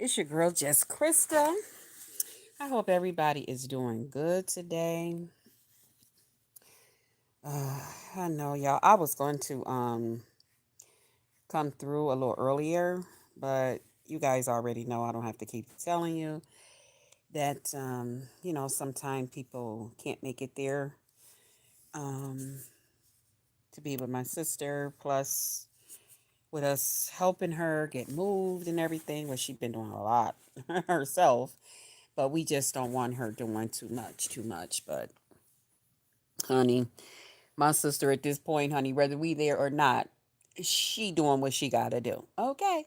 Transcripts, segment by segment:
It's your girl, Jess Krista. I hope everybody is doing good today. Uh, I know, y'all. I was going to come through a little earlier, but you guys already know I don't have to keep telling you that sometimes people can't make it there um, to be with my sister. Plus, with us helping her get moved and everything, well, she's been doing a lot herself. But we just don't want her doing too much. But honey, my sister at this point, honey, whether we there or not, she doing what she gotta do. Okay.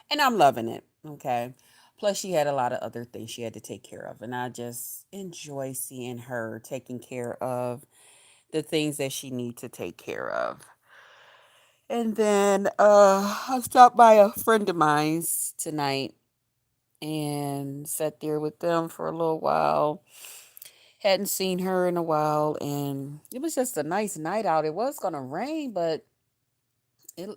And I'm loving it. Okay. Plus she had a lot of other things she had to take care of. And I just enjoy seeing her taking care of the things that she needs to take care of. And then I stopped by a friend of mine's tonight and sat there with them for a little while. Hadn't seen her in a while, and it was just a nice night out. It was gonna rain, but it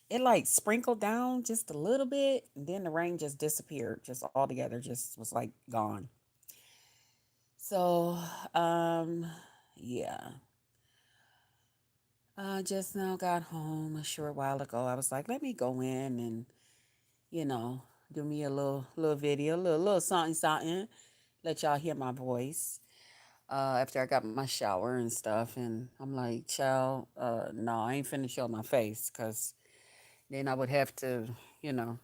it like sprinkled down just a little bit, and then the rain just disappeared, just altogether, just was like gone. So, yeah, I just now got home a short while ago. I was like, let me go in and you know do me a little video, little something something. Let y'all hear my voice. After I got my shower and stuff. And I'm like, child, no, I ain't finna show my face because then I would have to, you know,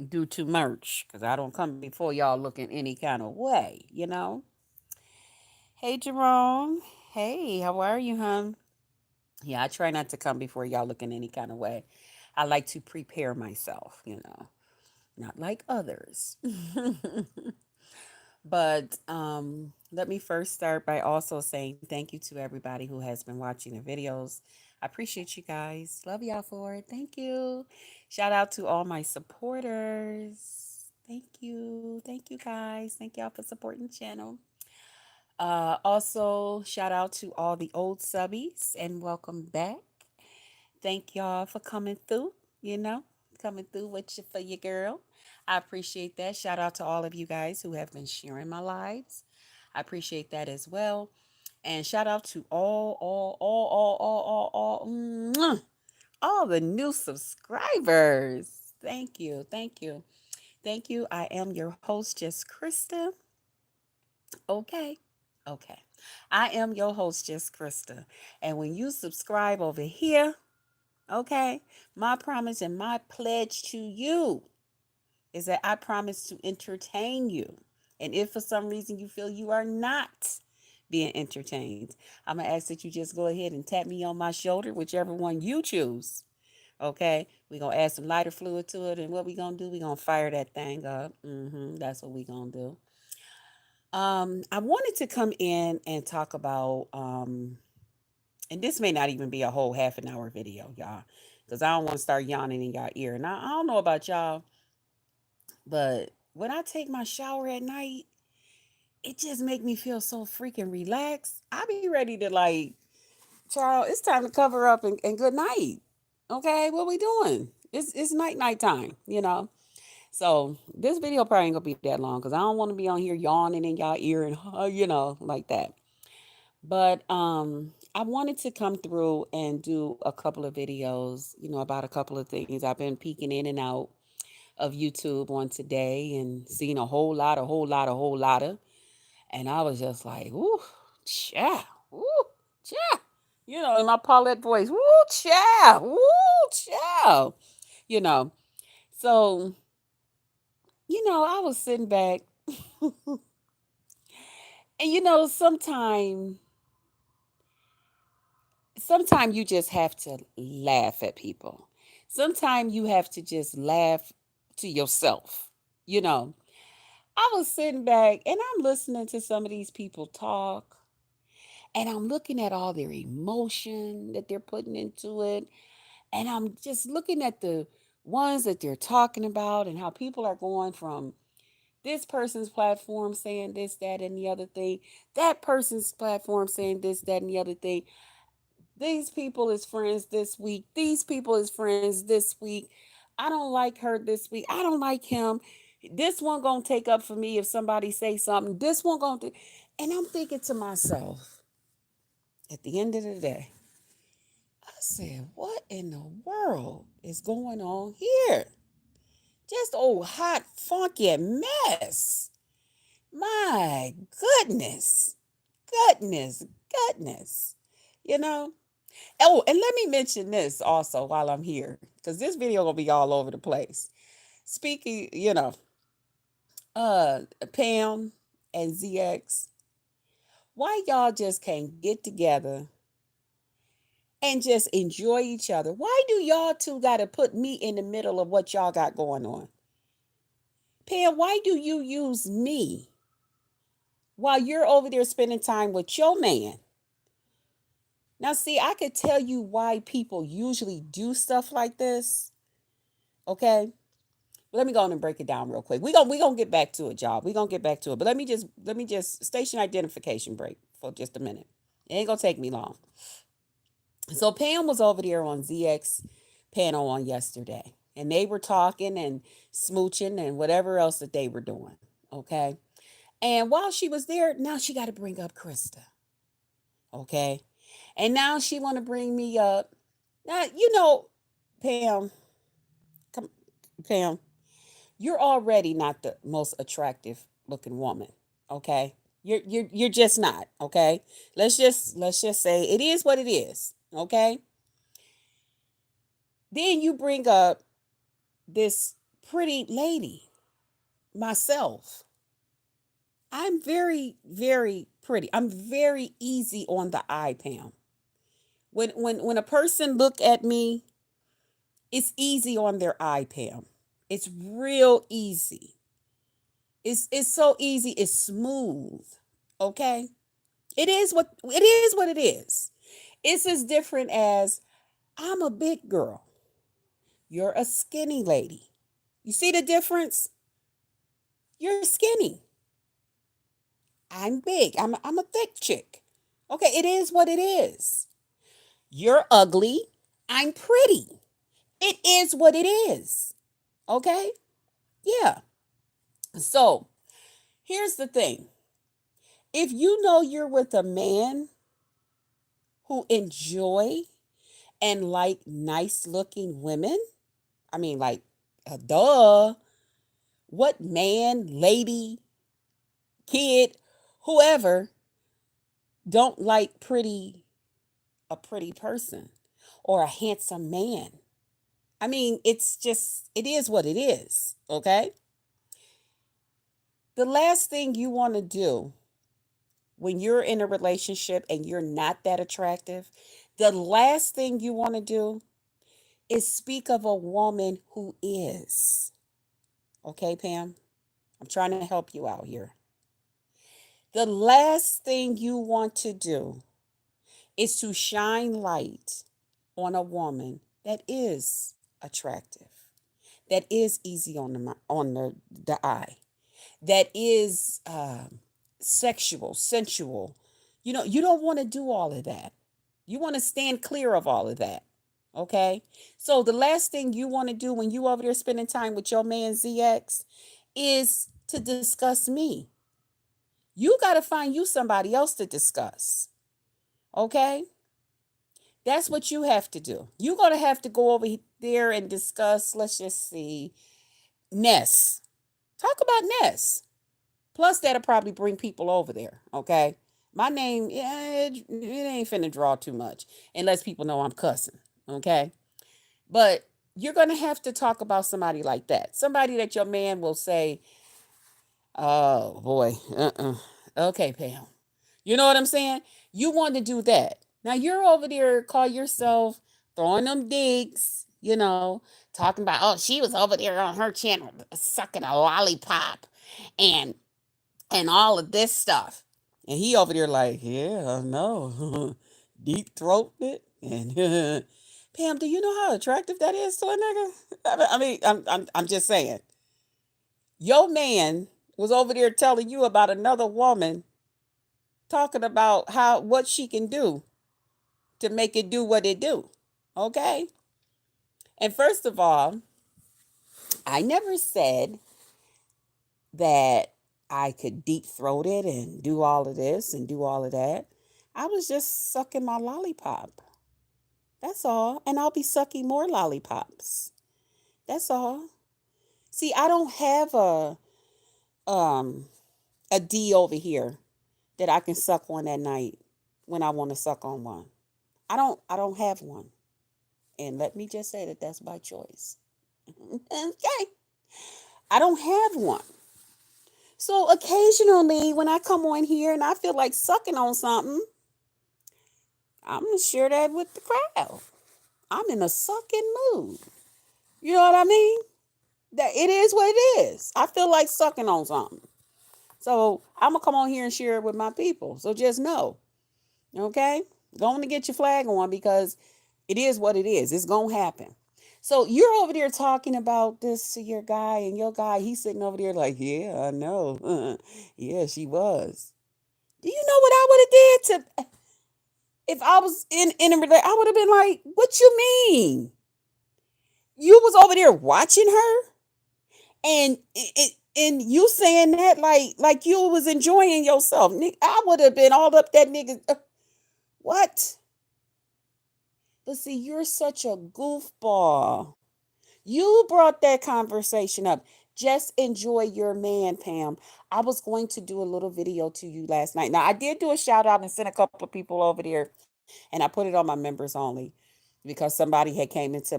do too much because I don't come before y'all looking any kind of way. Hey, Jerome. Hey, how are you, hon? Yeah, I try not to come before y'all looking any kind of way. I like to prepare myself, not like others. But let me first start by also saying thank you to everybody who has been watching the videos. I appreciate you guys. Love y'all for it. Thank you. Shout out to all my supporters. Thank you. Thank you guys. Thank y'all for supporting the channel. Also, shout out to all the old subbies and welcome back. Thank y'all for coming through, coming through with you for your girl. I appreciate that. Shout out to all of you guys who have been sharing my lives. I appreciate that as well. And shout out to all the new subscribers. Thank you. Thank you. Thank you. I am your host, Just Krista. Okay. Okay. I am your host, Just Krista. And when you subscribe over here, okay, my promise and my pledge to you is that I promise to entertain you. And if for some reason you feel you are not being entertained, I'm going to ask that you just go ahead and tap me on my shoulder, whichever one you choose. Okay, we're going to add some lighter fluid to it. And what we going to do, we're going to fire that thing up. That's what we're going to do. I wanted to come in and talk about, and this may not even be a whole half an hour video, y'all, because I don't want to start yawning in y'all ear. Now, I don't know about y'all, but when I take my shower at night, it just make me feel so freaking relaxed. I be ready to like, child, it's time to cover up and good night. Okay, what we doing? It's night time. So this video probably ain't gonna be that long because I don't want to be on here yawning in y'all ear and like that. But I wanted to come through and do a couple of videos, about a couple of things. I've been peeking in and out of YouTube on today and seeing a whole lot of. And I was just like, ooh, cha, ooh, cha. In my Paulette voice, woo, cha, woo, cha. You know, so, I was sitting back and, sometimes you just have to laugh at people. Sometimes you have to just laugh to yourself. You know, I was sitting back and I'm listening to some of these people talk and I'm looking at all their emotion that they're putting into it. And I'm just looking at the ones that they're talking about and how people are going from this person's platform saying this, that, and the other thing, that person's platform saying this, that, and the other thing. These people is friends this week. These people is friends this week. I don't like her this week. I don't like him. This one gonna take up for me if somebody say something. This one gonna do, and I'm thinking to myself, at the end of the day, I said, what in the world is going on here? Just old hot, funky mess. My goodness, goodness, goodness. You know. Oh, and let me mention this also while I'm here, because this video gonna be all over the place. Speaking, uh, Pam and ZX, why y'all just can't get together and just enjoy each other? Why do y'all two got to put me in the middle of what y'all got going on? Pam, why do you use me while you're over there spending time with your man? Now, see, I could tell you why people usually do stuff like this. Okay. Let me go on and break it down real quick. We gonna get back to it, y'all. We gonna get back to it. But let me just station identification break for just a minute. It ain't gonna take me long. So Pam was over there on ZX panel on yesterday, and they were talking and smooching and whatever else that they were doing. Okay. And while she was there, now she got to bring up Krista. Okay. And now she want to bring me up. Now, Pam, come, Pam, you're already not the most attractive looking woman. Okay. You're just not. Okay. Let's just say it is what it is. Okay. Then you bring up this pretty lady, myself. I'm very, very pretty. I'm very easy on the eye, Pam. When a person look at me, it's easy on their eye, Pam. It's real easy. It's so easy. It's smooth. Okay? It is. It's as different as I'm a big girl. You're a skinny lady. You see the difference? You're skinny. I'm big. I'm a thick chick. Okay, it is what it is. You're ugly. I'm pretty. It is what it is. Okay? Yeah. So, here's the thing. If you know you're with a man who enjoy and like nice looking women, I mean like duh, what man, lady, kid, whoever don't like a pretty person or a handsome man? I mean, it is what it is, okay? The last thing you want to do when you're in a relationship and you're not that attractive, the last thing you want to do is speak of a woman who is. Okay, Pam? I'm trying to help you out here. The last thing you want to do is to shine light on a woman that is attractive, that is easy on the eye, that is sexual, sensual. You don't want to do all of that. You want to stand clear of all of that. Okay? So the last thing you want to do when you over there spending time with your man ZX is to discuss me. You got to find you somebody else to discuss. Okay? That's what you have to do. You're going to have to go over there and discuss, let's just see, Ness. Talk about Ness. Plus, that'll probably bring people over there. Okay? My name, yeah, it ain't finna draw too much unless people know I'm cussing. Okay? But you're going to have to talk about somebody like that. Somebody that your man will say, oh boy, okay, Pam. You know what I'm saying? You want to do that. Now you're over there, call yourself throwing them digs, talking about, oh, she was over there on her channel sucking a lollipop and all of this stuff. And he over there like, yeah, no. Deep throating it. And Pam, do you know how attractive that is to a nigga? I mean, I'm just saying. Your man was over there telling you about another woman talking about what she can do to make it do what it do. Okay? And first of all, I never said that I could deep throat it and do all of this and do all of that. I was just sucking my lollipop. That's all. And I'll be sucking more lollipops. That's all. See, I don't have um a D over here that I can suck on at night when I want to suck on one. I don't have one. And let me just say that that's by choice. Okay. I don't have one. So occasionally when I come on here and I feel like sucking on something, I'm gonna share that with the crowd. I'm in a sucking mood. You know what I mean? That it is what it is. I feel like sucking on something. So I'm gonna come on here and share it with my people. So just know, okay? Go on to get your flag on because it is what it is. It's gonna happen. So you're over there talking about this to your guy, and your guy, he's sitting over there like, yeah, I know. Yeah, she was. Do you know what I would have did to if I was in a relationship? I would have been like, what you mean? You was over there watching her, and and you saying that like you was enjoying yourself. I would have been all up that nigga. What? But see, you're such a goofball. You brought that conversation up. Just enjoy your man, Pam. I was going to do a little video to you last night. Now, I did do a shout out and send a couple of people over there, and I put it on my members only because somebody had came into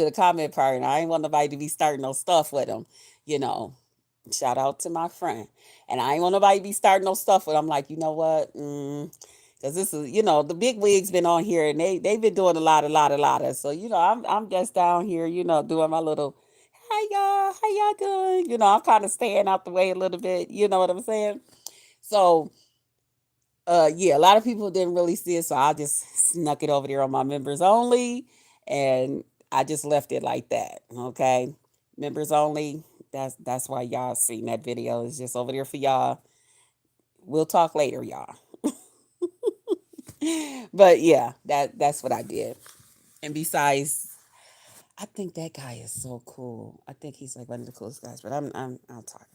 the comment part, and I ain't want nobody to be starting no stuff with them, you know. Shout out to my friend. And I ain't want nobody to be starting no stuff with. I'm like, you know what? Because this is, the big wigs been on here and they've been doing a lot of. So, I'm just down here, doing my little, hi y'all, how y'all doing? I'm kind of staying out the way a little bit. You know what I'm saying? So, yeah, a lot of people didn't really see it, so I just snuck it over there on my members only, and I just left it like that. Okay, members only. That's why y'all seen that video. It's just over there for y'all. We'll talk later, y'all. But yeah, that's what I did. And besides, I think that guy is so cool. I think he's like one of the coolest guys. But I'll talk.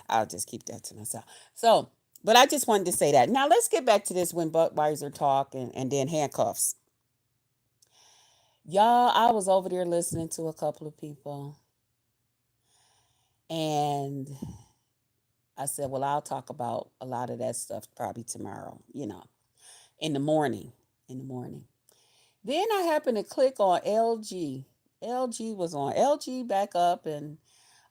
I'll just keep that to myself. So, but I just wanted to say that. Now let's get back to this when Budweiser talk and then handcuffs. Y'all, I was over there listening to a couple of people, and I said, well, I'll talk about a lot of that stuff probably tomorrow. In the morning. In the morning. Then I happened to click on LG. LG was on. LG back up, and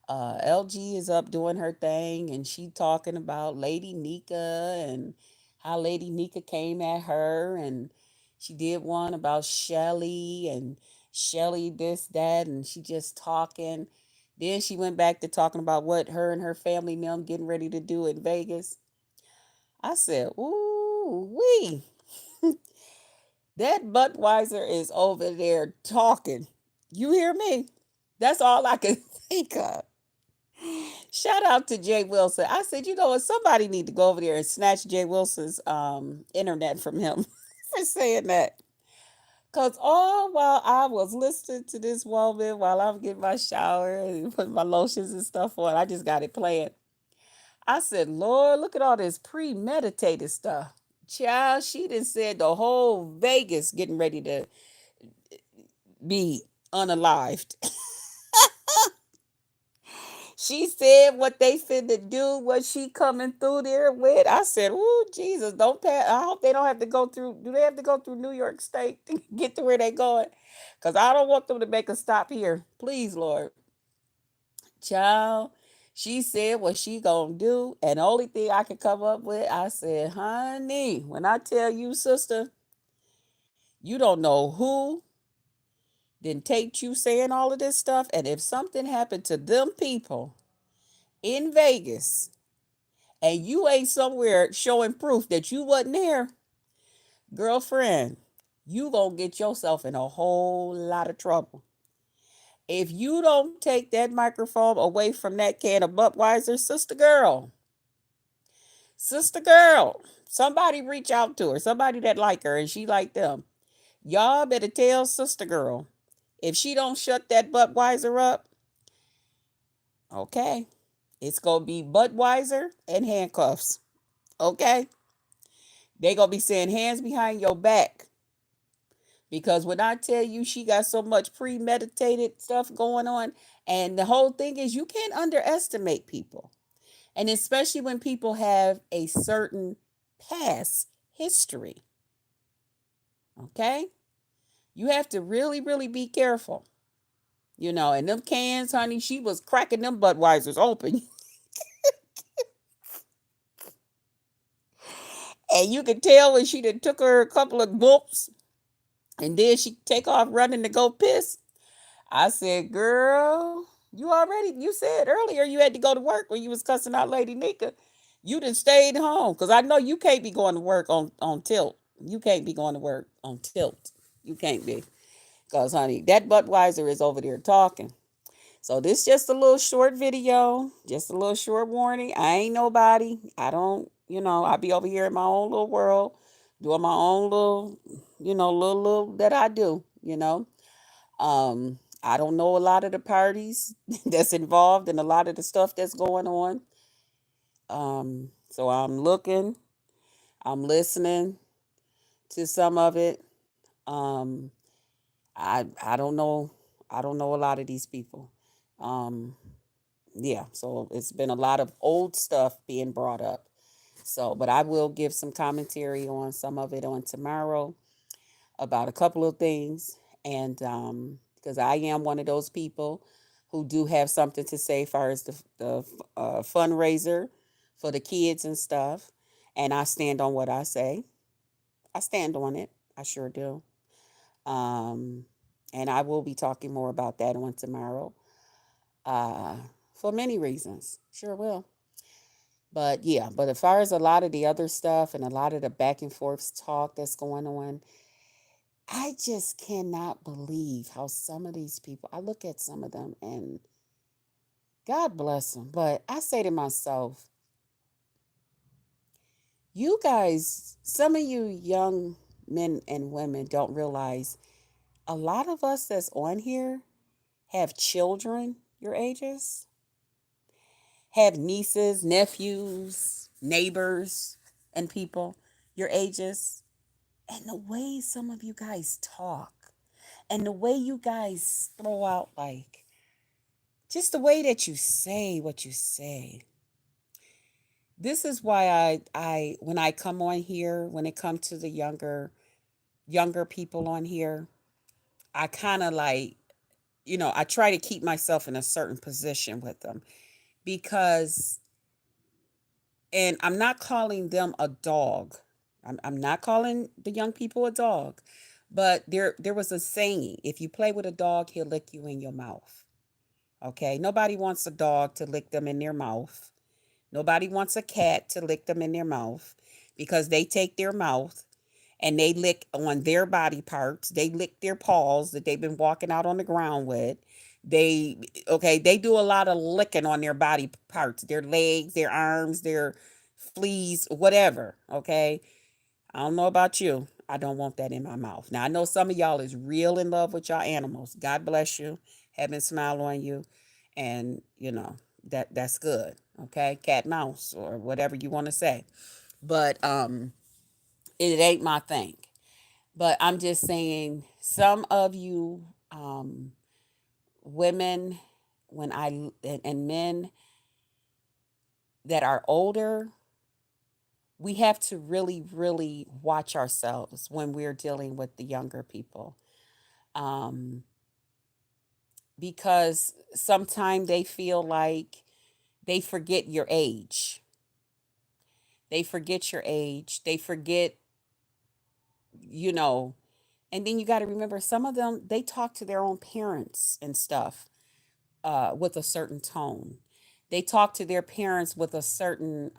LG is up doing her thing, and she talking about Lady Nika and how Lady Nika came at her, and she did one about Shelly and Shelly this that, and she just talking. Then she went back to talking about what her and her family and them getting ready to do in Vegas. I said, ooh wee. That Budweiser is over there talking. You hear me? That's all I can think of. Shout out to Jay Wilson. I said, you know what? Somebody need to go over there and snatch Jay Wilson's internet from him for saying that. Cause all while I was listening to this woman while I'm getting my shower and putting my lotions and stuff on, I just got it playing. I said, Lord, look at all this premeditated stuff. Child, she done said the whole Vegas getting ready to be unalived. She said what they finna do, what she coming through there with. I said, "Ooh, Jesus, don't pass." I hope they don't have to go through. Do they have to go through New York State to get to where they going? Cause I don't want them to make a stop here. Please, Lord, child. She said what she gonna do, and the only thing I could come up with, I said, "Honey, when I tell you, sister, you don't know who didn't take you saying all of this stuff, and if something happened to them people in Vegas." And you ain't somewhere showing proof that you wasn't there, girlfriend, you gonna get yourself in a whole lot of trouble. If you don't take that microphone away from that can of Budweiser, sister girl, somebody reach out to her, somebody that like her and she like them. Y'all better tell sister girl, If she don't shut that Budweiser up, okay, it's gonna be Budweiser and handcuffs. Okay, they gonna be saying hands behind your back because when I tell you she got so much premeditated stuff going on, and the whole thing is you can't underestimate people, and especially when people have a certain past history. Okay, you have to really, really be careful. And them cans, honey, she was cracking them Budweisers open. And you could tell when she done took her a couple of gulps and then she take off running to go piss. I said, girl, you said earlier you had to go to work when you was cussing out Lady Nika. You done stayed home. Because I know you can't be going to work on tilt. You can't be going to work on tilt. You can't be. Because, honey, that Budweiser is over there talking. So this just a little short video, just a little short warning. I ain't nobody. I don't, I be over here in my own little world, doing my own little, little that I do. I don't know a lot of the parties that's involved and a lot of the stuff that's going on. So I'm looking, I'm listening to some of it. Um, I don't know. I don't know a lot of these people. Um, yeah, so it's been a lot of old stuff being brought up. So, but I will give some commentary on some of it on tomorrow about a couple of things. And because I am one of those people who do have something to say as far as the fundraiser for the kids and stuff. And I stand on what I say. I stand on it. I sure do. Um, and I will be talking more about that on tomorrow uh, for many reasons. Sure will. But yeah, but as far as a lot of the other stuff and a lot of the back and forth talk that's going on, I just cannot believe how some of these people, I look at some of them and God bless them. But I say to myself, you guys, some of you young men and women don't realize a lot of us that's on here have children your ages, have nieces, nephews, neighbors, and people your ages. And the way some of you guys talk and the way you guys throw out, like, just the way that you say what you say. This is why I when I come on here, when it comes to the younger people on here, I kind of like, I try to keep myself in a certain position with them because, and I'm not calling them a dog. I'm not calling the young people a dog, but there was a saying: if you play with a dog, he'll lick you in your mouth. Okay, nobody wants a dog to lick them in their mouth. Nobody wants a cat to lick them in their mouth because they take their mouth and they lick on their body parts. They lick their paws that they've been walking out on the ground with. They they do a lot of licking on their body parts, their legs, their arms, their fleas, whatever. Okay. I don't know about you. I don't want that in my mouth. Now I know some of y'all is real in love with y'all animals. God bless you. Heaven smile on you. And that's good. Okay. Cat mouse or whatever you want to say. But it ain't my thing. But I'm just saying, some of you women, and men that are older, we have to really, really watch ourselves when we're dealing with the younger people, um, because sometimes they feel like they forget your age. They forget your age. They forget, you know, and then you got to remember some of them, they talk to their own parents and stuff with a certain tone. They talk to their parents with a certain,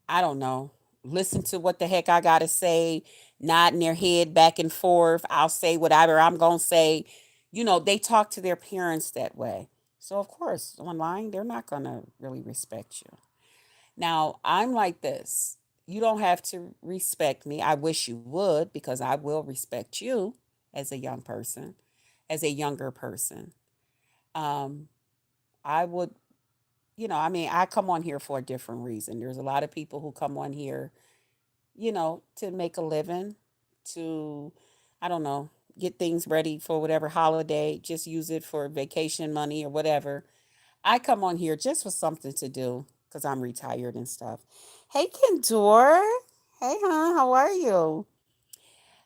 I don't know, listen to what the heck I got to say, nodding their head back and forth. I'll say whatever I'm going to say. They talk to their parents that way. So, of course, online, they're not going to really respect you. Now, I'm like this. You don't have to respect me. I wish you would because I will respect you. as a young person, as a younger person. Um, I would, I mean, I come on here for a different reason. There's a lot of people who come on here, to make a living, to, I don't know, get things ready for whatever holiday, just use it for vacation money or whatever. I come on here just for something to do because I'm retired and stuff. Hey, Kendor. Hey, hon, how are you?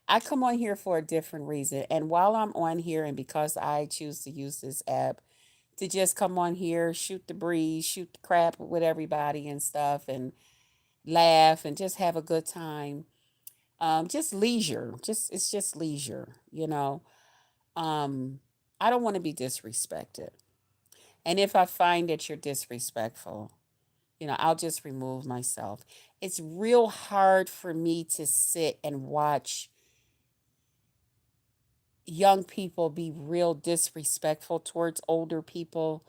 I come on here for a different reason. And while I'm on here, and because I choose to use this app to just come on here, shoot the breeze, shoot the crap with everybody and stuff, and laugh and just have a good time. Just leisure. It's just leisure. Um, I don't want to be disrespected. And if I find that you're disrespectful, I'll just remove myself. It's real hard for me to sit and watch young people be real disrespectful towards older people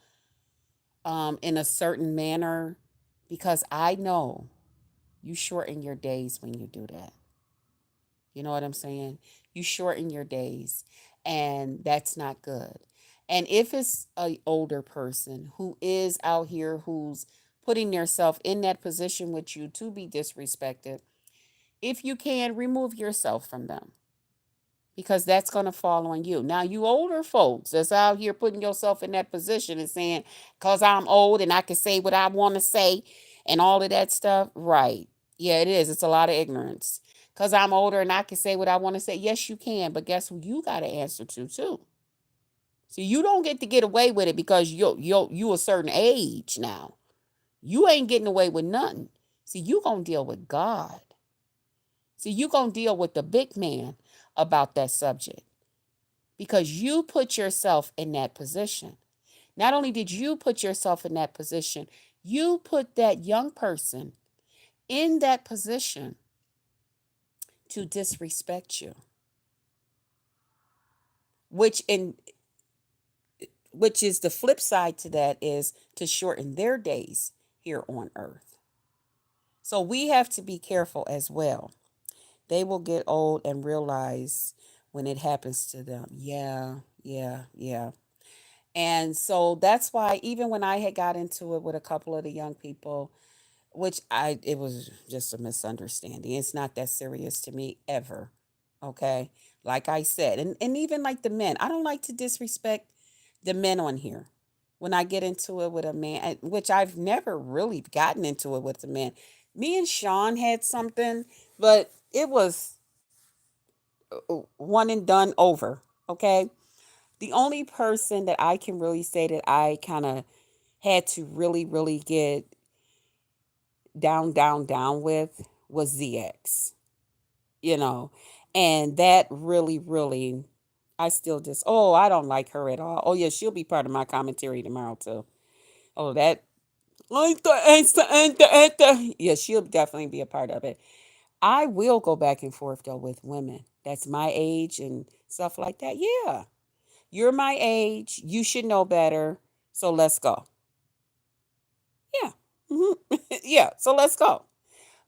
in a certain manner because I know you shorten your days when you do that. You know what I'm saying? You shorten your days, and that's not good. And if it's a older person who is out here who's putting themselves in that position with you to be disrespected, if you can, remove yourself from them because that's going to fall on you. Now, you older folks that's out here putting yourself in that position and saying, because I'm old and I can say what I want to say and all of that stuff, right. Yeah, it is. It's a lot of ignorance. Because I'm older and I can say what I want to say. Yes, you can. But guess who you got to answer to, too? So you don't get to get away with it because you a certain age now. You ain't getting away with nothing. See, you going to deal with God. See, you going to deal with the big man about that subject because you put yourself in that position. Not only did you put yourself in that position, you put that young person in that position to disrespect you, which in which is the flip side to that is to shorten their days here on earth. So we have to be careful as well. They will get old and realize when it happens to them. Yeah, yeah, yeah. And so that's why even when I had got into it with a couple of the young people, which it was just a misunderstanding. It's not that serious to me ever. Okay. Like I said, and even like the men, I don't like to disrespect the men on here. When I get into it with a man, which I've never really gotten into it with a man. Me and Sean had something, but it was one and done over. Okay. The only person that I can really say that I kind of had to really, really get down, down, down with was ZX, you know, and that really, really, I still just, oh, I don't like her at all. Oh, yeah, she'll be part of my commentary tomorrow, too. Oh, that, yeah, she'll definitely be a part of it. I will go back and forth, though, with women. That's my age and stuff like that. Yeah, you're my age. You should know better. So let's go. Yeah. Yeah, so let's go.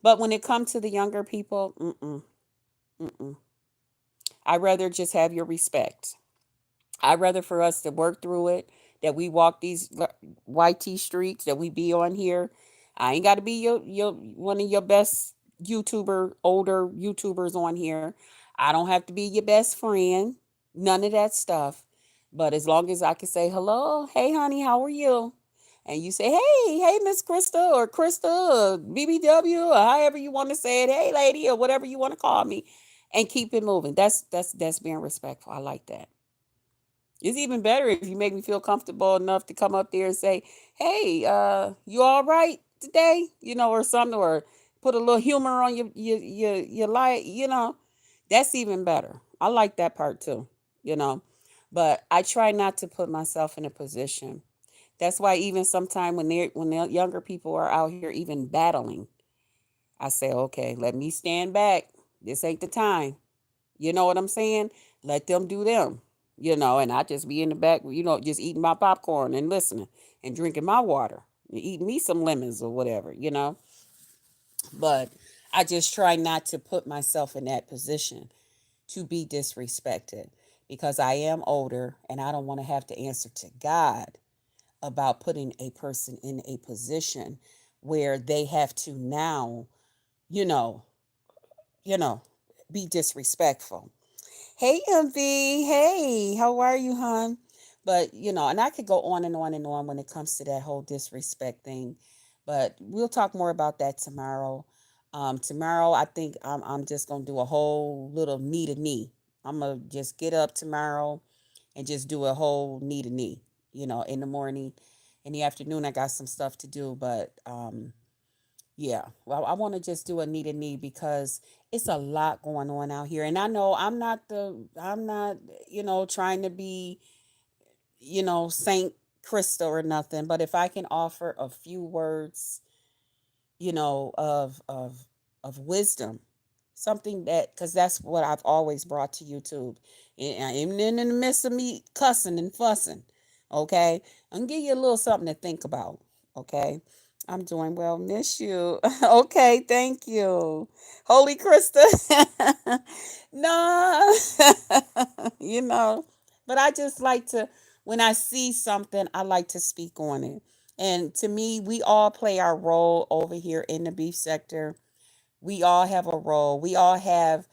But when it comes to the younger people, mm-mm. I'd rather just have your respect. I'd rather for us to work through it, that we walk these YT streets, that we be on here. I ain't got to be your one of your best older YouTubers on here. I don't have to be your best friend. None of that stuff. But as long as I can say hello, hey honey, how are you? And you say, hey, Miss Krista or Krista or BBW or however you want to say it, hey lady or whatever you want to call me, and keep it moving. That's being respectful. I like that. It's even better if you make me feel comfortable enough to come up there and say, "Hey, you all right today?" Or something, or put a little humor on your light. That's even better. I like that part too. You know, but I try not to put myself in a position. That's why even sometimes when the younger people are out here even battling, I say, "Okay, let me stand back. This ain't the time." You know what I'm saying? Let them do them. And I just be in the back, just eating my popcorn and listening and drinking my water and eating me some lemons or whatever. But I just try not to put myself in that position to be disrespected. because I am older and I don't want to have to answer to God about putting a person in a position where they have to now, you know, you know, be disrespectful. Hey, MV. Hey, how are you, hon? But, and I could go on and on and on when it comes to that whole disrespect thing. But we'll talk more about that tomorrow. Tomorrow, I think I'm just going to do a whole little knee to knee. I'm going to just get up tomorrow and just do a whole knee to knee, in the morning. In the afternoon, I got some stuff to do. But yeah, well, I want to just do a knee to knee because it's a lot going on out here. And I know I'm not, trying to be, Saint Krista or nothing. But if I can offer a few words, of wisdom, something that, because that's what I've always brought to YouTube, and even in the midst of me cussing and fussing, okay, I'm gonna give you a little something to think about, okay. I'm doing well, miss you. Okay, thank you, Holy Krista. No. But I just like to, when I see something, I like to speak on it. And to me, we all play our role over here in the beef sector. We all have a role. We all have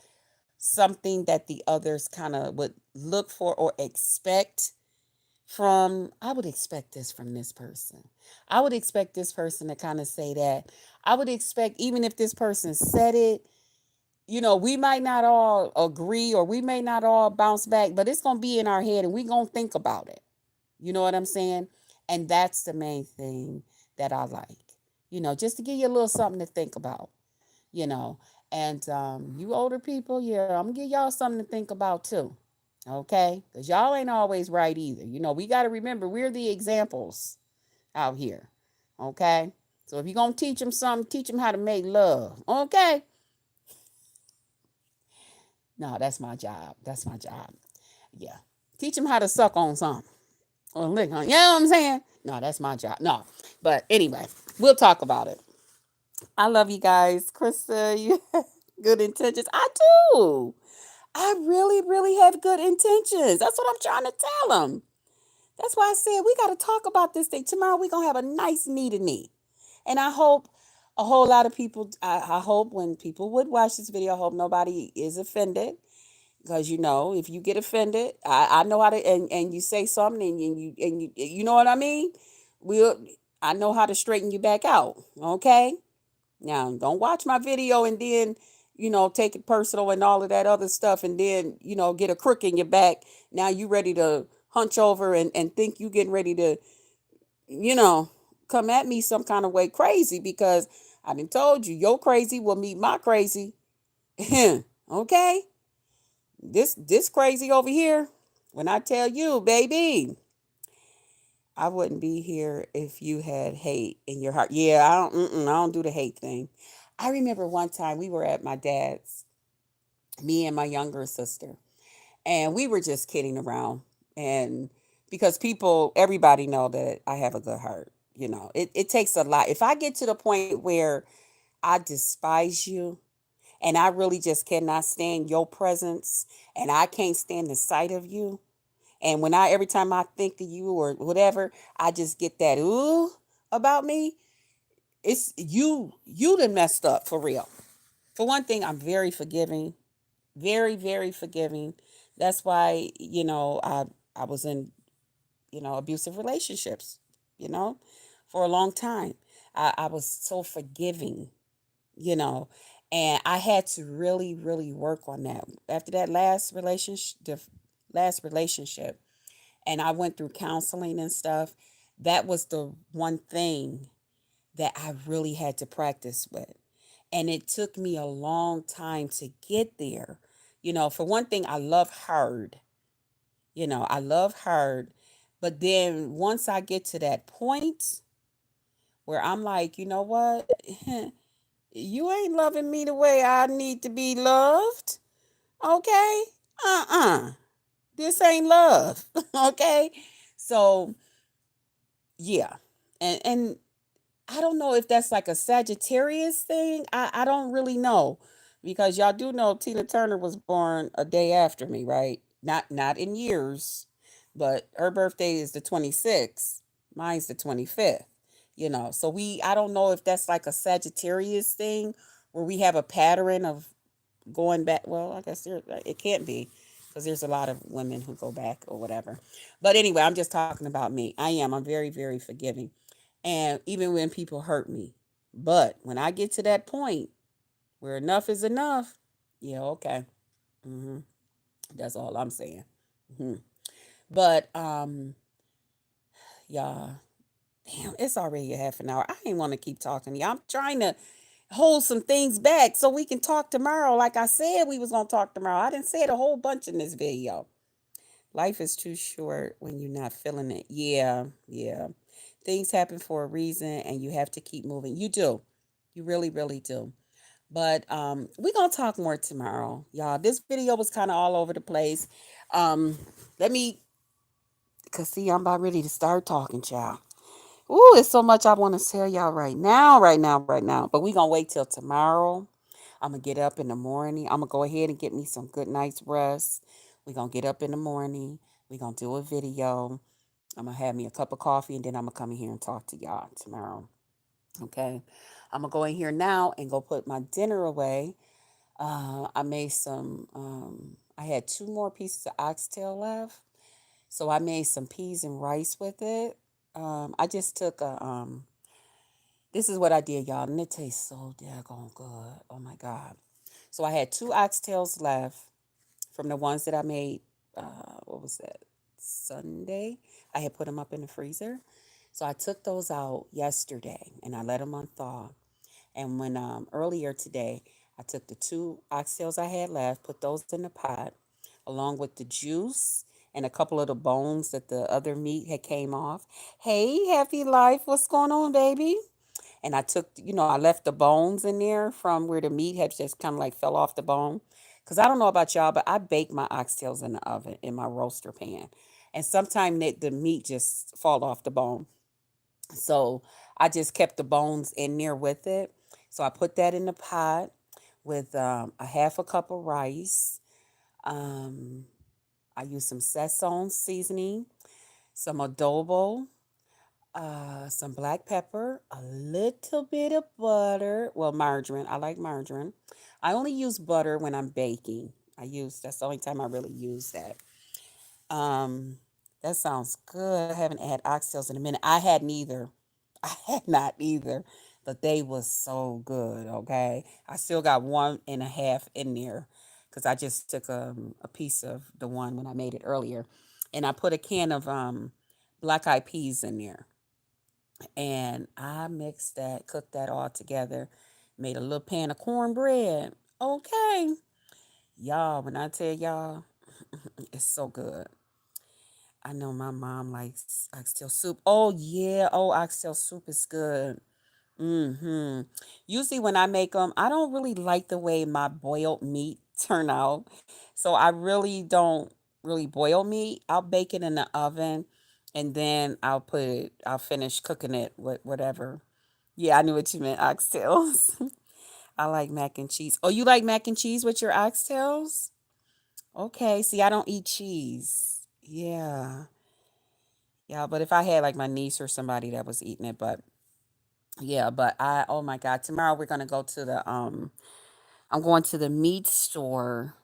something that the others kind of would look for or expect from. I would expect this from this person. I would expect this person to kind of say that. I would expect, even if this person said it, we might not all agree or we may not all bounce back, but it's going to be in our head and we're going to think about it. You know what I'm saying? And that's the main thing that I like, just to give you a little something to think about, you know. And you older people, yeah, I'm going to give y'all something to think about too. Okay? Because y'all ain't always right either. We got to remember we're the examples out here. Okay? So if you're going to teach them something, teach them how to make love. Okay? No, that's my job. That's my job. Yeah. Teach them how to suck on something. Or lick on. You know what I'm saying? No, that's my job. No. But anyway, we'll talk about it. I love you guys. Krista, you have good intentions. I do. I really, really have good intentions. That's what I'm trying to tell them. That's why I said we got to talk about this thing. Tomorrow we're going to have a nice knee to knee. And I hope a whole lot of people, I hope when people would watch this video, I hope nobody is offended. Because if you get offended, I know how to, and you say something and you know what I mean? We'll I know how to straighten you back out. Okay? Now don't watch my video and then, take it personal and all of that other stuff and then, get a crook in your back. Now you ready to hunch over and think you getting ready to, you know, come at me some kind of way crazy because I done told you your crazy will meet my crazy. Okay? This crazy over here, when I tell you, baby, I wouldn't be here if you had hate in your heart. Yeah, I don't do the hate thing. I remember one time we were at my dad's, me and my younger sister, and we were just kidding around. And because everybody know that I have a good heart. It takes a lot. If I get to the point where I despise you and I really just cannot stand your presence and I can't stand the sight of you, and every time I think of you or whatever, I just get that ooh about me. It's you done messed up for real. For one thing, I'm very forgiving, very, very forgiving. That's why, I was in, abusive relationships, you know, for a long time. I was so forgiving, you know, and I had to really, really work on that. After that last relationship, and I went through counseling and stuff, that was the one thing that I really had to practice with. And it took me a long time to get there. For one thing, I love hard. I love hard. But then once I get to that point where I'm like, you know what? You ain't loving me the way I need to be loved. Okay? Uh-uh. This ain't love. Okay? So, yeah. And I don't know if that's like a Sagittarius thing. I don't really know because y'all do know Tina Turner was born a day after me, right? Not in years, but her birthday is the 26th. Mine's the 25th. So I don't know if that's like a Sagittarius thing where we have a pattern of going back. Well, I guess it can't be because there's a lot of women who go back or whatever. But anyway, I'm just talking about me. I'm very, very forgiving. And even when people hurt me. But when I get to that point where enough is enough, yeah, okay. hmm That's all I'm saying. hmm But yeah, damn, it's already a half an hour. I ain't want to keep talking to you. I'm trying to hold some things back so we can talk tomorrow. Like I said, we was gonna talk tomorrow. I didn't say it a whole bunch in this video. Life is too short when you're not feeling it. Yeah, yeah. Things happen for a reason, and you have to keep moving. You do. You really, really do. But we're gonna talk more tomorrow, y'all. This video was kind of all over the place. Um, let me, cause see, I'm about ready to start talking, child. Ooh, it's so much I want to tell y'all right now, right now, right now. But we gonna wait till tomorrow. I'm gonna get up in the morning. I'm gonna go ahead and get me some good night's rest. We gonna get up in the morning. We gonna do a video. I'm gonna have me a cup of coffee, and then I'm gonna come in here and talk to y'all tomorrow. Okay. I'm gonna go in here now and go put my dinner away. I made some. I had two more pieces of oxtail left, so I made some peas and rice with it. I just took a. This is what I did, y'all, and it tastes so daggone good. Oh my god! So I had two oxtails left from the ones that I made. What was that? Sunday. I had put them up in the freezer, so I took those out yesterday and I let them unthaw. And when earlier today, I took the two oxtails I had left, put those in the pot, along with the juice and a couple of the bones that the other meat had came off. Hey, happy life, what's going on, baby? And I took, I left the bones in there from where the meat had just kind of like fell off the bone. Because I don't know about y'all, but I bake my oxtails in the oven in my roaster pan. And sometimes the meat just fall off the bone. So I just kept the bones in there with it. So I put that in the pot with a half a cup of rice. Um, I used some Szechuan seasoning, some adobo, some black pepper, a little bit of butter. Well, margarine. I like margarine. I only use butter when I'm baking. That's the only time I really use that. Um, that sounds good. I haven't had oxtails in a minute. I had neither. I had not either, but they was so good. Okay, I still got one and a half in there because I just took a piece of the one when I made it earlier, and I put a can of black eyed peas in there, and I mixed that, cooked that all together, made a little pan of cornbread. Okay, y'all, when I tell y'all, it's so good. I know my mom likes oxtail soup. Oh yeah, oh oxtail soup is good. hmm Usually when I make them, I don't really like the way my boiled meat turn out. So I really don't really boil meat. I'll bake it in the oven and then I'll finish cooking it with whatever. Yeah, I knew what you meant, oxtails. I like mac and cheese. Oh, you like mac and cheese with your oxtails? Okay, see, I don't eat cheese. Yeah. Yeah, but if I had like my niece or somebody that was eating it, but yeah, but oh my God, tomorrow we're gonna go to the I'm going to the meat store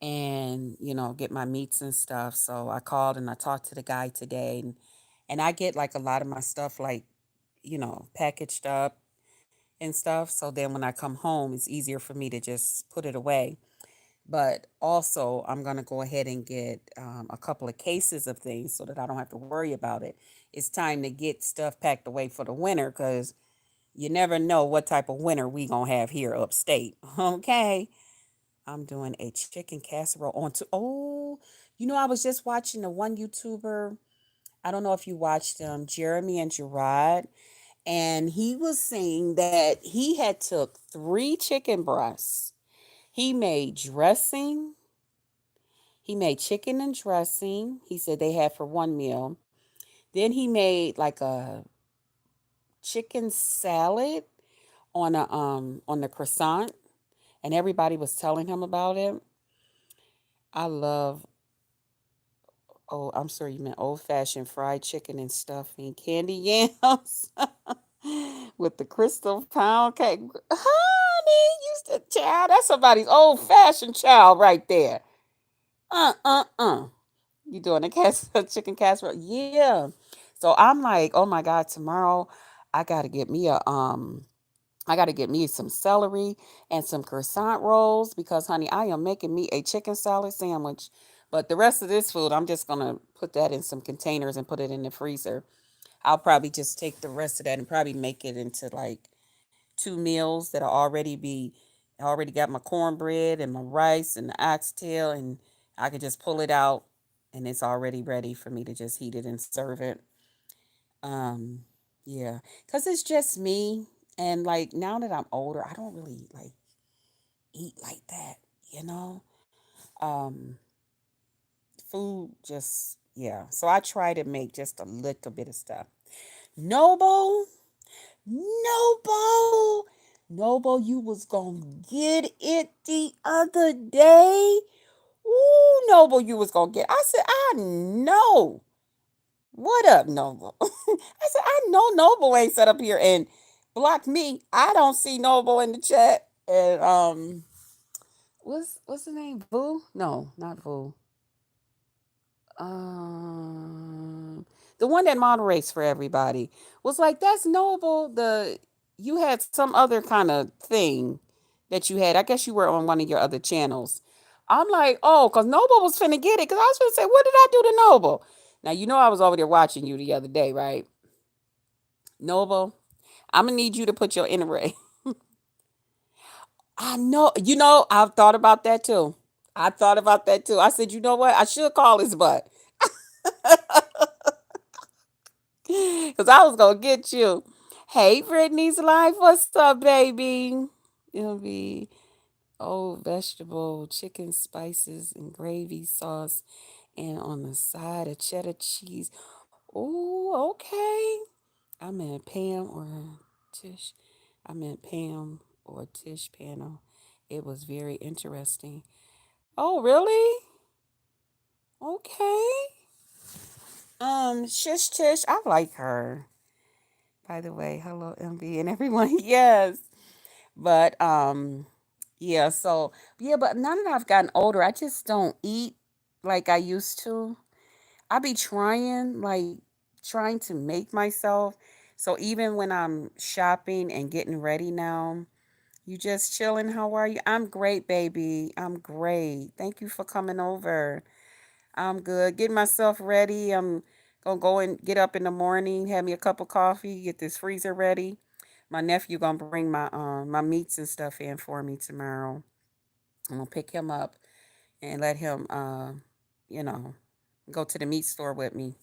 and get my meats and stuff. So I called and I talked to the guy today, and I get like a lot of my stuff like packaged up and stuff. So then when I come home, it's easier for me to just put it away. But also, I'm going to go ahead and get a couple of cases of things so that I don't have to worry about it. It's time to get stuff packed away for the winter because you never know what type of winter we going to have here upstate. Okay. I'm doing a chicken casserole I was just watching the one YouTuber. I don't know if you watched Jeremy and Gerard. And he was saying that he had took 3 chicken breasts. He made dressing. He made chicken and dressing. He said they had for one meal. Then he made like a chicken salad on the croissant, and everybody was telling him about it. I love Oh, I'm sorry, you meant old fashioned fried chicken and stuffing, candy yams with the crystal pound cake. Honey, you child, that's somebody's old fashioned child right there. Uh. You doing a chicken casserole? Yeah. So I'm like, oh my God, tomorrow I gotta get me a I gotta get me some celery and some croissant rolls because honey, I am making me a chicken salad sandwich. But the rest of this food, I'm just gonna put that in some containers and put it in the freezer. I'll probably just take the rest of that and probably make it into like two meals that'll already be. I already got my cornbread and my rice and the oxtail, and I could just pull it out, and it's already ready for me to just heat it and serve it. Um, yeah, cause it's just me, and like now that I'm older, I don't really like eat like that, you know. Um, food just yeah. So I try to make just a little bit of stuff. Noble, Noble, Noble, you was gonna get it the other day. Ooh, Noble, you was gonna get. I said, I know. What up, Noble? I said, I know Noble ain't set up here and blocked me. I don't see Noble in the chat. And what's the name? Vu? No, not Vu. The one that moderates for everybody was like, "That's Noble." You had some other kind of thing that you had. I guess you were on one of your other channels. I'm like, oh, because Noble was finna get it. Because I was finna say, what did I do to Noble? Now you know I was over there watching you the other day, right? Noble, I'm gonna need you to put your inner. I know. You know, I've thought about that too. I thought about that too. I said, you know what? I should call his butt. Because I was going to get you. Hey, Brittany's life. What's up, baby? It'll be old vegetable, chicken spices, and gravy sauce. And on the side, a cheddar cheese. Oh, okay. I meant Pam or Tish. I meant Pam or Tish panel. It was very interesting. Oh, really? Okay. Shish Tish, I like her. By the way, hello MB and everyone. Yes. But yeah, so yeah, but now that I've gotten older, I just don't eat like I used to. I be trying trying to make myself. So even when I'm shopping and getting ready now, you just chilling. How are you? I'm great, baby. I'm great. Thank you for coming over. I'm good. Getting myself ready. I'm gonna go and get up in the morning, have me a cup of coffee, get this freezer ready. My nephew gonna bring my meats and stuff in for me tomorrow. I'm gonna pick him up and let him you know go to the meat store with me.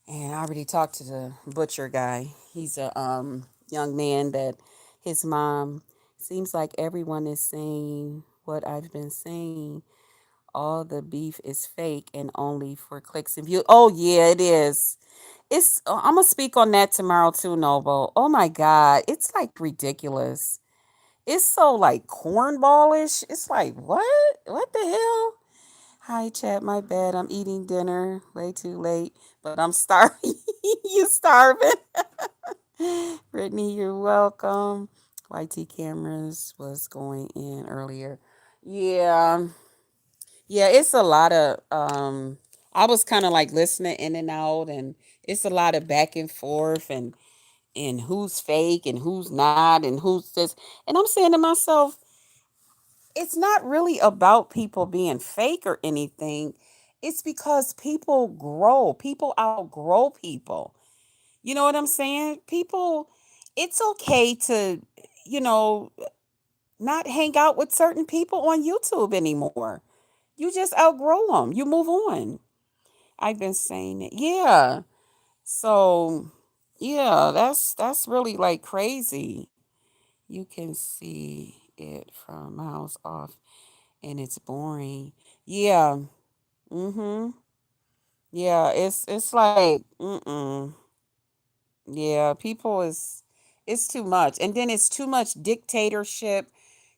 And I already talked to the butcher guy. He's a young man that his mom seems like everyone is saying what I've been saying. All the beef is fake and only for clicks and views. Oh yeah, it is. It's I'm gonna speak on that tomorrow too, Noble. Oh my god, it's like ridiculous. It's so like cornballish. It's like what? What the hell? Hi chat, my bad. I'm eating dinner way too late, but I'm starving. You starving? Brittany, you're welcome. YT cameras was going in earlier. Yeah. Yeah, it's a lot of I was kind of like listening in and out, and it's a lot of back and forth and who's fake and who's not and who's this. And I'm saying to myself, it's not really about people being fake or anything. It's because people grow. People outgrow people. You know what I'm saying? People, it's okay to, you know, not hang out with certain people on YouTube anymore. You just outgrow them. You move on. I've been saying it. Yeah. So, yeah, that's really like crazy. You can see it from miles off and it's boring. Yeah. Mhm. Yeah, it's like yeah, people is it's too much. And then it's too much dictatorship,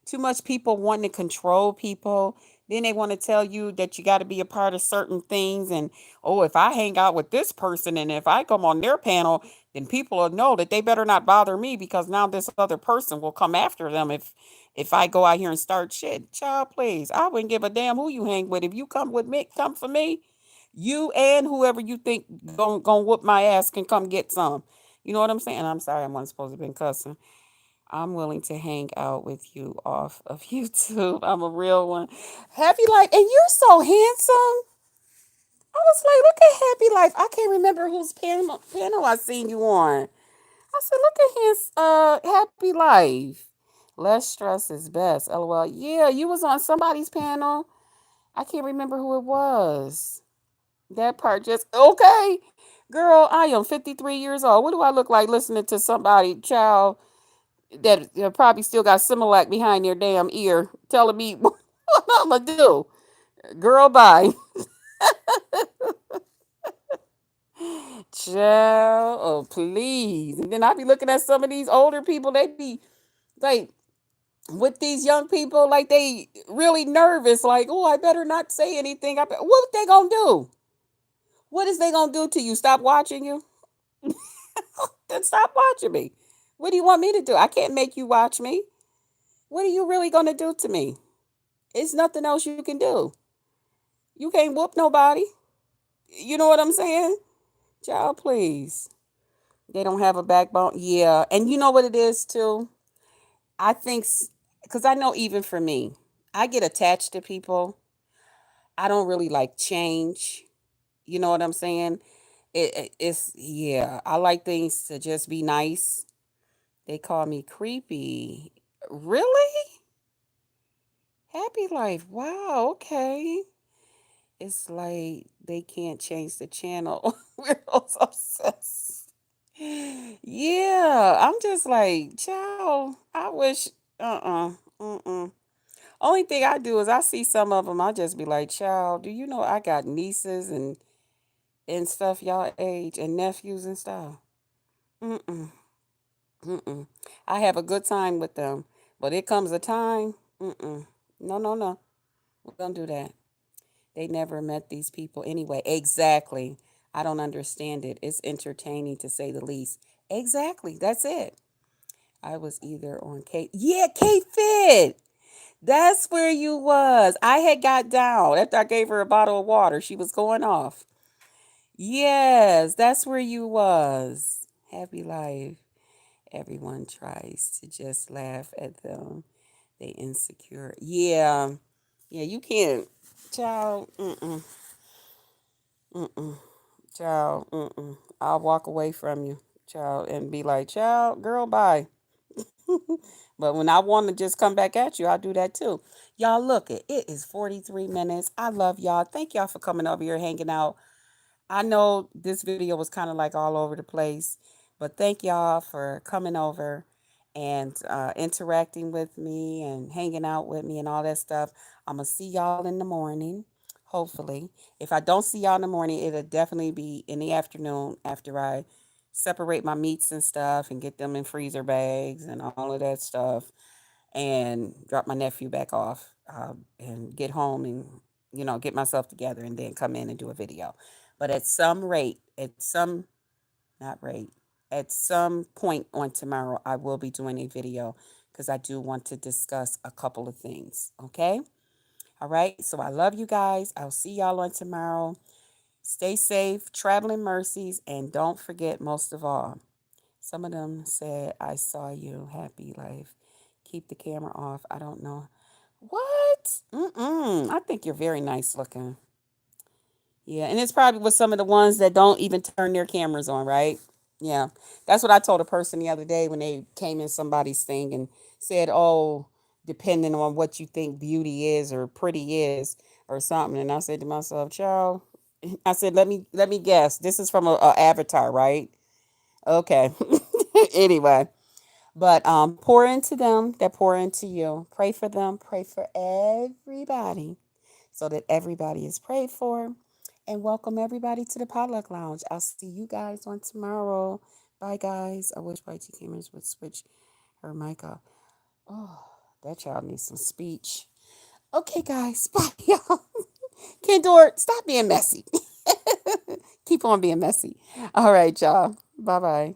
too much people wanting to control people. Then they want to tell you that you got to be a part of certain things. And, oh, if I hang out with this person and if I come on their panel, then people will know that they better not bother me because now this other person will come after them if I go out here and start shit. Child, please. I wouldn't give a damn who you hang with. If you come with me, come for me. You and whoever you think gonna whoop my ass can come get some. You know what I'm saying? I'm sorry, I wasn't supposed to have been cussing. I'm willing to hang out with you off of YouTube. I'm a real one. Happy Life, and you're so handsome. I was like, look at Happy Life. I can't remember whose panel I seen you on. I said, look at his Happy Life. Less stress is best. LOL. Yeah, you was on somebody's panel. I can't remember who it was. That part just okay. Girl, I am 53 years old. What do I look like listening to somebody, child, that probably still got Similac behind their damn ear telling me what I'm gonna do? Girl, bye. Child, oh please. And then I be looking at some of these older people, they be like with these young people, like they really nervous, like, oh, I better not say anything. What they gonna do? What is they gonna do to you? Stop watching you? Then stop watching me. What do you want me to do? I can't make you watch me. What are you really gonna do to me? It's nothing else you can do. You can't whoop nobody. You know what I'm saying? Child, please. They don't have a backbone. Yeah. And you know what it is too? I think, because I know even for me, I get attached to people. I don't really like change. You know what I'm saying? It's, yeah, I like things to just be nice. They call me creepy. Really? Happy Life. Wow. Okay. It's like they can't change the channel. We're all obsessed. Yeah, I'm just like, child, I wish, mm-mm. Only thing I do is I see some of them, I just be like, child, do you know I got nieces and stuff y'all age and nephews and stuff? Mm-mm, mm-mm. I have a good time with them, but it comes a time, mm-mm. No, no, no. We don't do that. They never met these people anyway. Exactly. I don't understand it. It's entertaining to say the least. Exactly. That's it. I was either on Kate. Yeah, Kate Fit. That's where you was. I had got down after I gave her a bottle of water. She was going off. Yes, that's where you was. Happy Life. Everyone tries to just laugh at them. They insecure. Yeah. Yeah, you can't. Child. Mm-mm. Mm-mm. Child. Mm-mm. I'll walk away from you, child, and be like, child, girl, bye. But when I want to just come back at you, I'll do that too. Y'all, look, it is 43 minutes. I love y'all. Thank y'all for coming over here, hanging out. I know this video was kind of like all over the place, but thank y'all for coming over and interacting with me and hanging out with me and all that stuff. I'm going to see y'all in the morning, hopefully. If I don't see y'all in the morning, it'll definitely be in the afternoon after I separate my meats and stuff and get them in freezer bags and all of that stuff and drop my nephew back off and get home and get myself together and then come in and do a video. But at some rate, at some not rate, at some point on tomorrow, I will be doing a video because I do want to discuss a couple of things. Okay. All right. So I love you guys. I'll see y'all on tomorrow. Stay safe, traveling mercies, and don't forget, most of all, some of them said, I saw you, Happy Life. Keep the camera off. I don't know. What? Mm-mm. I think you're very nice looking. Yeah, and it's probably with some of the ones that don't even turn their cameras on, right? Yeah. That's what I told a person the other day when they came in somebody's thing and said, oh, depending on what you think beauty is or pretty is or something. And I said to myself, child, I said, let me guess. This is from a avatar, right? Okay. Anyway. But pour into them that pour into you. Pray for them. Pray for everybody so that everybody is prayed for. And welcome everybody to the Potluck Lounge. I'll see you guys on tomorrow. Bye, guys. I wish YT Cameras would switch her mic off. Oh, that child needs some speech. Okay, guys. Bye, y'all. Kendor, stop being messy. Keep on being messy. All right, y'all. Bye bye.